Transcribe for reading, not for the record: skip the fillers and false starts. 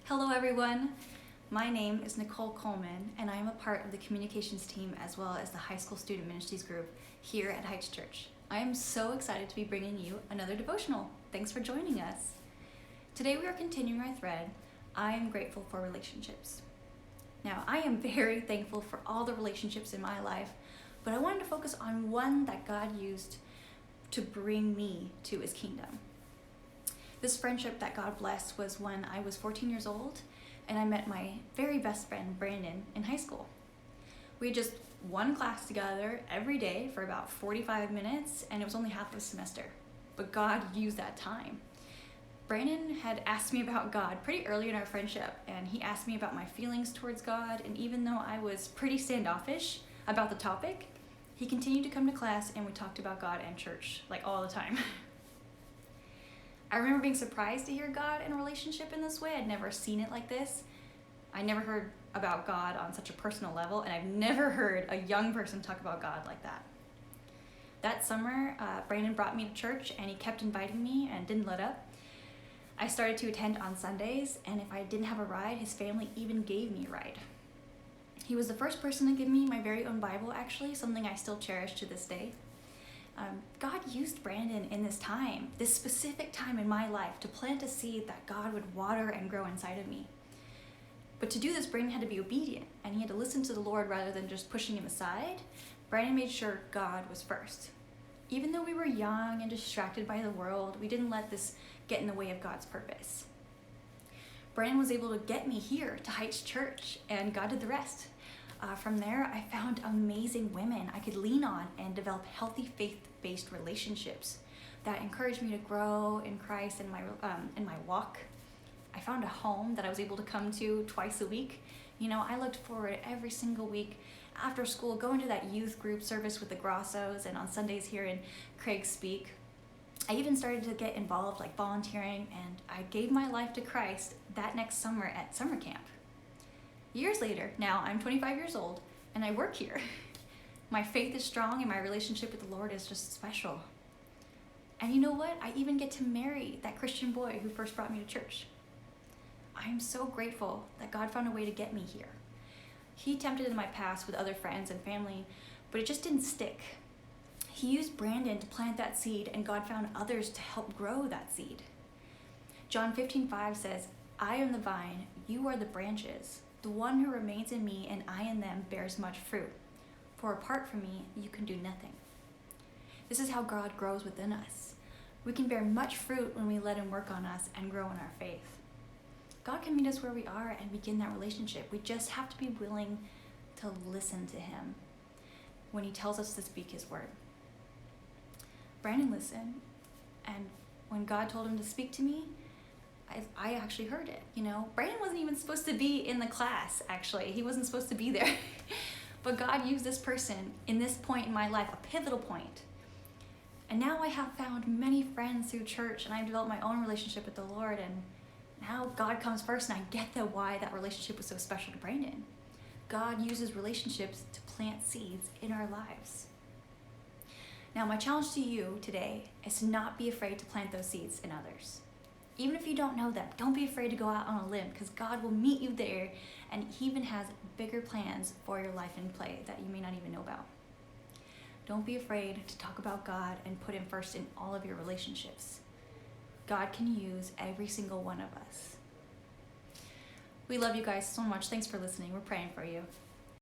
Hello everyone, my name is Nicole Coleman and I am a part of the communications team as well as the high school student ministries group here at Heights Church. I am so excited to be bringing you another devotional. Thanks for joining us. Today we are continuing our thread, I am grateful for relationships. Now I am very thankful for all the relationships in my life, but I wanted to focus on one that God used to bring me to his kingdom. This friendship that God blessed was when I was 14 years old and I met my very best friend, Brandon, in high school. We had just one class together every day for about 45 minutes and it was only half of a semester, but God used that time. Brandon had asked me about God pretty early in our friendship and he asked me about my feelings towards God, and even though I was pretty standoffish about the topic, he continued to come to class and we talked about God and church like all the time. I remember being surprised to hear God in a relationship in this way. I'd never seen it like this. I never heard about God on such a personal level, and I've never heard a young person talk about God like that. That summer, Brandon brought me to church and he kept inviting me and didn't let up. I started to attend on Sundays, and if I didn't have a ride, his family even gave me a ride. He was the first person to give me my very own Bible, actually, something I still cherish to this day. God used Brandon in this time, this specific time in my life, to plant a seed that God would water and grow inside of me. But to do this, Brandon had to be obedient, and he had to listen to the Lord rather than just pushing him aside. Brandon made sure God was first. Even though we were young and distracted by the world, we didn't let this get in the way of God's purpose. Brandon was able to get me here to Heights Church, and God did the rest. From there, I found amazing women I could lean on and develop healthy faith-based relationships that encouraged me to grow in Christ in my walk. I found a home that I was able to come to twice a week. You know, I looked forward every single week after school going to that youth group service with the Grossos and on Sundays here in Craig Speak. I even started to get involved, like volunteering, and I gave my life to Christ that next summer at summer camp. Years later, now I'm 25 years old and I work here. My faith is strong and my relationship with the Lord is just special. And you know what? I even get to marry that Christian boy who first brought me to church. I am so grateful that God found a way to get me here. He tempted in my past with other friends and family, but it just didn't stick. He used Brandon to plant that seed, and God found others to help grow that seed. John 15:5 says, I am the vine, you are the branches. The one who remains in me and I in them bears much fruit. For apart from me, you can do nothing. This is how God grows within us. We can bear much fruit when we let him work on us and grow in our faith. God can meet us where we are and begin that relationship. We just have to be willing to listen to him when he tells us to speak his word. Brandon listened, and when God told him to speak to me, I actually heard it. You know, Brandon wasn't even supposed to be in the class, actually. He wasn't supposed to be there. But God used this person in this point in my life, a pivotal point. And now I have found many friends through church, and I've developed my own relationship with the Lord, and now God comes first, and I get why that relationship was so special to Brandon. God uses relationships to plant seeds in our lives. Now, my challenge to you today is to not be afraid to plant those seeds in others. Even if you don't know them, don't be afraid to go out on a limb, because God will meet you there, and he even has bigger plans for your life in play that you may not even know about. Don't be afraid to talk about God and put him first in all of your relationships. God can use every single one of us. We love you guys so much. Thanks for listening. We're praying for you.